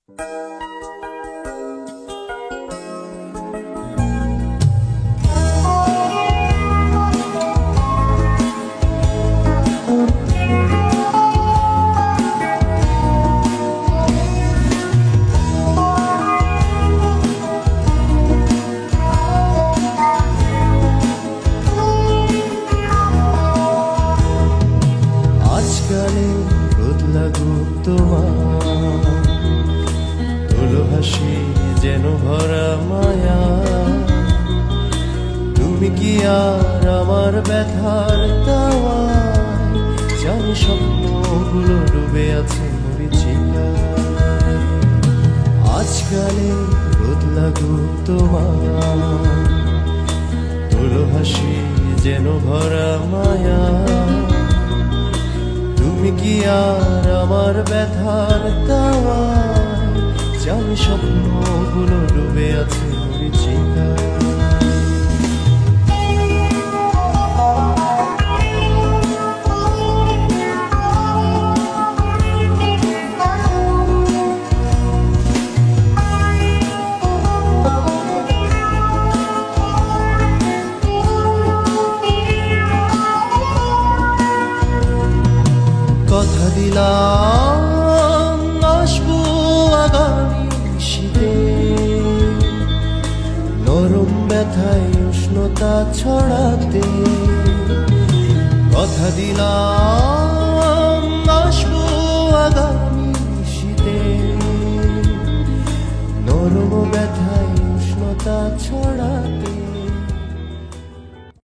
আজকালে বদলা গো তোমার তোলো হাসি যেন ভরা মায়া। তুমি কি আর আমার ব্যথার দাওয়ায়? জানি স্বপ্নগুলো ডুবে আছে মরিচিকায়। আজকালে বদলা গো তোমার তোলো হাসি যেন ভরা মায়া। তুমি কি আর আমার ব্যথার দাওয়ায়? জানি স্বপ্নগুলো ডুবে আছে মরিচিকায়। কথা দিলাম আসবো আগামী শীতে, নরম ব্যথায় উষ্ণতা ছড়াতে। কথা দিলাম